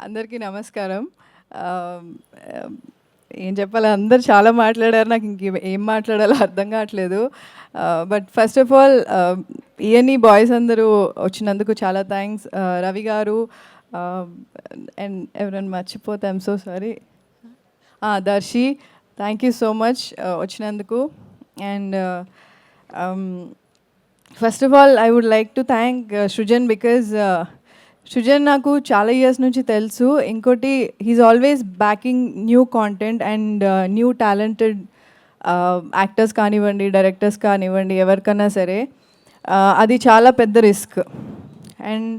అందరికీ నమస్కారం. ఆహ్, ఏం చెప్పాలి, అందరూ చాలా మాట్లాడారు. నాకు ఏం మాట్లాడాలో అర్థం కావట్లేదు. But first of all ENE boys అందరూ వచ్చినందుకు చాలా థ్యాంక్స్. రవి గారు అండ్ ఎవరైనా మర్చిపోతే I'm so sorry. Darshi, thank you so much వచ్చినందుకు. And first of all I would like to thank Srujan because Srujan నాకు చాలా ఇయర్స్ నుంచి తెలుసు. ఇంకోటి he's always backing new content and new talented actors కానివ్వండి, డైరెక్టర్స్ కానివ్వండి, ఎవరికన్నా సరే అది చాలా పెద్ద రిస్క్. అండ్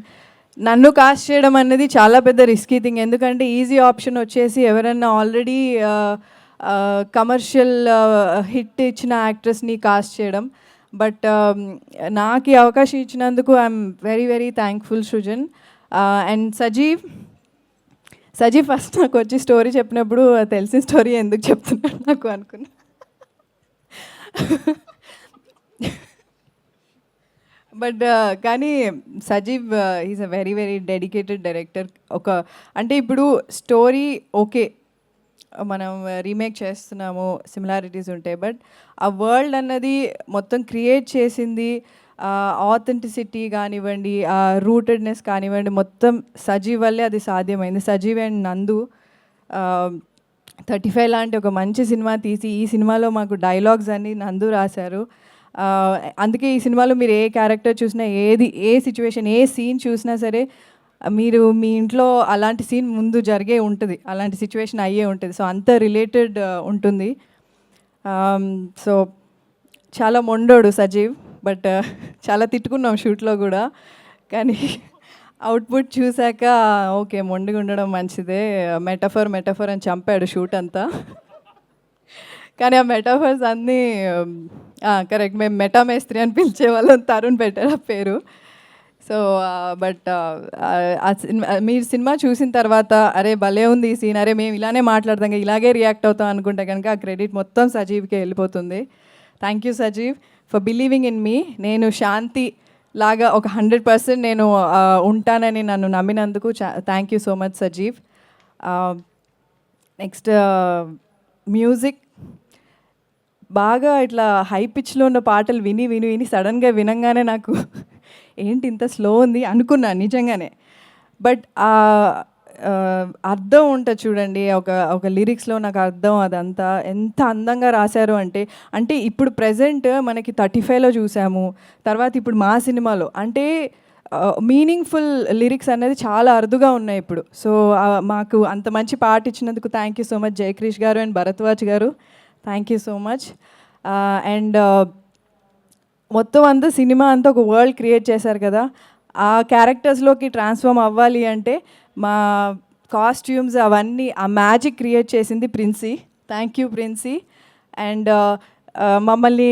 నన్ను కాస్ట్ చేయడం అనేది చాలా పెద్ద రిస్కీ థింగ్. ఎందుకంటే ఈజీ ఆప్షన్ వచ్చేసి ఎవరన్నా ఆల్రెడీ కమర్షియల్ హిట్ ఇచ్చిన యాక్ట్రెస్ని కాస్ట్ చేయడం. బట్ నాకు ఈ అవకాశం ఇచ్చినందుకు I'm very very thankful Srujan. And Sajeev first నాకు వచ్చి స్టోరీ చెప్పినప్పుడు తెలిసిన స్టోరీ ఎందుకు చెప్తున్నాడు నాకు అనుకున్నా. బట్ కానీ Sajeev is a very very dedicated director. అంటే ఇప్పుడు స్టోరీ ఓకే, మనం రీమేక్ చేస్తున్నాము, సిమిలారిటీస్ ఉంటాయి, బట్ ఆ వరల్డ్ అన్నది మొత్తం క్రియేట్ చేసింది, ఆథెంటిసిటీ కానివ్వండి, ఆ రూటెడ్నెస్ కానివ్వండి, మొత్తం సజీవ్ వల్లే అది సాధ్యమైంది. సజీవ్ అండ్ నందు 35 లాంటి ఒక మంచి సినిమా తీసి ఈ సినిమాలో మాకు డైలాగ్స్ అన్నీ నందు రాశారు. అందుకే ఈ సినిమాలో మీరు ఏ క్యారెక్టర్ చూసినా, ఏ సిచ్యువేషన్, ఏ సీన్ చూసినా సరే మీరు మీ ఇంట్లో అలాంటి సీన్ ముందు జరిగే ఉంటుంది, అలాంటి సిచ్యువేషన్ అయ్యే ఉంటుంది. సో అంత రిలేటెడ్ ఉంటుంది. సో చాలా మొండోడు సజీవ్, బట్ చాలా తిట్టుకున్నాం షూట్లో కూడా. కానీ అవుట్పుట్ చూశాక ఓకే, మొండిగా ఉండడం మంచిదే, మెటఫర్ అని చంపాడు షూట్ అంతా. కానీ ఆ మెటాఫర్స్ అన్నీ కరెక్ట్. మేము మెటామేస్త్రి అని పిలిచేవాళ్ళం, తరుణ్ పెట్టారు ఆ పేరు. సో బట్ మీరు సినిమా చూసిన తర్వాత అరే భలే ఉంది ఈ సీన్, అరే మేము ఇలానే మాట్లాడతాం, ఇలాగే రియాక్ట్ అవుతాం అనుకుంటే కనుక ఆ క్రెడిట్ మొత్తం సజీవ్కే వెళ్ళిపోతుంది. Thank you Sajeev for believing in me. నేను శాంతి లాగా ఒక 100% నేను ఉంటానని నన్ను నమ్మినందుకు thank you so much Sajeev. Next music బాగా ఇట్లా హై పిచ్లో ఉన్న పాటలు విని విని విని సడన్గా వినంగానే నాకు ఏంటి ఇంత స్లో ఉంది అనుకున్నా నిజంగానే. బట్ అర్థం ఉంటుంది చూడండి, ఒక లిరిక్స్లో నాకు అర్థం, అదంతా ఎంత అందంగా రాశారు అంటే ఇప్పుడు ప్రజెంట్ మనకి 35లో చూసాము, తర్వాత ఇప్పుడు మా సినిమాలో అంటే మీనింగ్ఫుల్ లిరిక్స్ అనేది చాలా అరుదుగా ఉన్నాయి ఇప్పుడు. సో మాకు అంత మంచి పాట ఇచ్చినందుకు thank you so much Jaykrish గారు అండ్ భరద్వాజ్ గారు, thank you so much. And మొత్తం అంతా సినిమా అంతా ఒక వరల్డ్ క్రియేట్ చేశారు కదా, ఆ క్యారెక్టర్స్లోకి ట్రాన్స్ఫార్మ్ అవ్వాలి అంటే మా కాస్ట్యూమ్స్ అవన్నీ ఆ మ్యాజిక్ క్రియేట్ చేసింది Princy. Thank you Princy. And మమ్మల్ని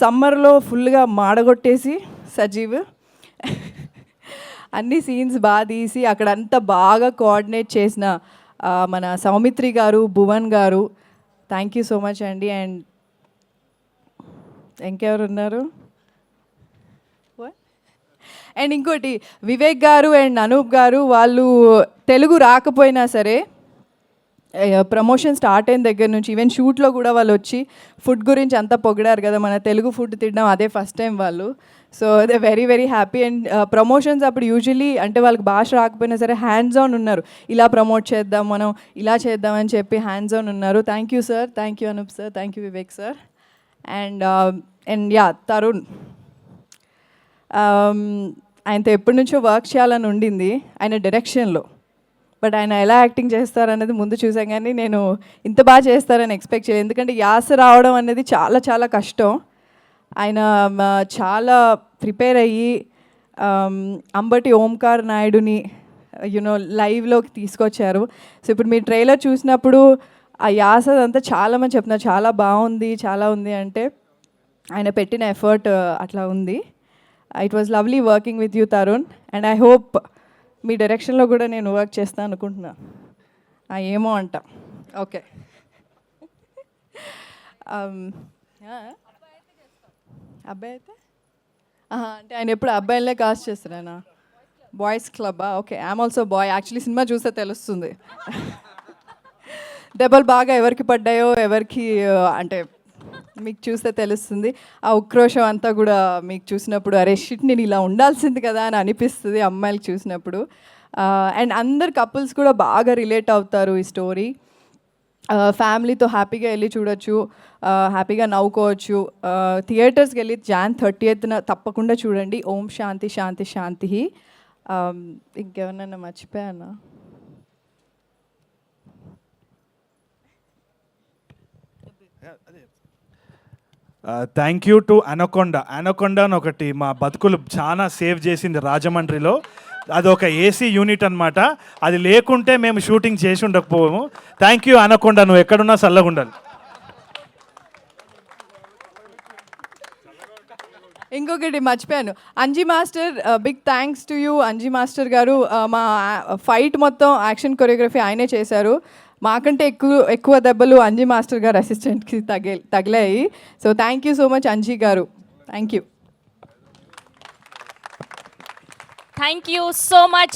సమ్మర్లో ఫుల్గా మాడగొట్టేసి సజీవ్ అన్ని సీన్స్ బాగా తీసి అక్కడంతా బాగా కోఆర్డినేట్ చేసిన మన సౌమిత్రి గారు, భువన్ గారు, థ్యాంక్ యూ సో మచ్ అండి. అండ్ ఇంకెవరు ఉన్నారు, అండ్ ఇంకోటి వివేక్ గారు అండ్ అనూప్ గారు, వాళ్ళు తెలుగు రాకపోయినా సరే ప్రమోషన్ స్టార్ట్ అయిన దగ్గర నుంచి ఈవెన్ షూట్లో కూడా వాళ్ళు వచ్చి ఫుడ్ గురించి అంతా పొగిడారు కదా, మన తెలుగు ఫుడ్ తినడం అదే ఫస్ట్ టైం వాళ్ళు. So they very very happy. And promotions అప్పుడు యూజువలీ అంటే వాళ్ళకి భాష రాకపోయినా సరే హ్యాండ్స్ ఆన్ ఉన్నారు, ఇలా ప్రమోట్ చేద్దాం, మనం ఇలా చేద్దామని చెప్పి హ్యాండ్స్ ఆన్ ఉన్నారు. Thank you sir, thank you Anoop sir, thank you Vivek sir. And yeah Tarun, ఆయనతో ఎప్పటి నుంచో వర్క్ చేయాలని ఉండింది ఆయన డైరెక్షన్లో, బట్ ఆయన ఎలా యాక్టింగ్ చేస్తారనేది ముందు చూసాం, కానీ నేను ఇంత బాగా చేస్తారని ఎక్స్పెక్ట్ చేయలేదు. ఎందుకంటే యాస రావడం అనేది చాలా చాలా కష్టం. ఆయన చాలా ప్రిపేర్ అయ్యి అంబటి ఓంకార్ నాయుడుని యూనో లైవ్లోకి తీసుకొచ్చారు. సో ఇప్పుడు మీరు ట్రైలర్ చూసినప్పుడు ఆ యాస అంతా చాలామంది చెప్తున్నారు చాలా బాగుంది, చాలా ఉంది అంటే ఆయన పెట్టిన ఎఫర్ట్ అట్లా ఉంది. It was lovely working with you Tarun, and I hope మీ డైరెక్షన్లో కూడా నేను వర్క్ చేస్తాను అనుకుంటున్నా. ఏమో అంట. ఓకే. అబ్బాయి అయితే అంటే ఆయన ఎప్పుడు అబ్బాయిలనే కాస్ట్ చేస్తారా? బాయ్స్ క్లబ్బా? Okay, I'm also boy. Actually సినిమా చూస్తే తెలుస్తుంది. దెబ్బలు బాగా ఎవరికి పడ్డాయో, ఎవరికి అంటే మీకు చూస్తే తెలుస్తుంది. ఆ ఉక్రోషం అంతా కూడా మీకు చూసినప్పుడు అరే షిట్ నేను ఇలా ఉండాల్సింది కదా అని అనిపిస్తుంది అమ్మాయిలకు చూసినప్పుడు. అండ్ అందరు కపుల్స్ కూడా బాగా రిలేట్ అవుతారు ఈ స్టోరీ. ఫ్యామిలీతో హ్యాపీగా వెళ్ళి చూడొచ్చు, హ్యాపీగా నవ్వుకోవచ్చు. థియేటర్స్కి వెళ్ళి Jan 30th తప్పకుండా చూడండి. ఓం శాంతి శాంతి శాంతి. ఇంకేమన్నా మర్చిపోయానా? థ్యాంక్ యూ టు అనకొండ అని ఒకటి మా బతుకులు చాలా సేవ్ చేసింది రాజమండ్రిలో. అది ఒక ఏసీ యూనిట్ అనమాట. అది లేకుంటే మేము షూటింగ్ చేసి ఉండకపోము. థ్యాంక్ యూ అనకొండ, నువ్వు ఎక్కడున్నా చల్లగా ఉండాలి. ఇంకొకటి మర్చిపోయాను, Anji master, big thanks to you Anji master గారు. మా ఫైట్ మొత్తం యాక్షన్ కొరియోగ్రఫీ ఆయనే చేశారు. మాకంటే ఎక్కువ దెబ్బలు అంజీ మాస్టర్ గారు అసిస్టెంట్కి తగిలాయి. So thank you so much Anji garu. Thank you. Thank you so much.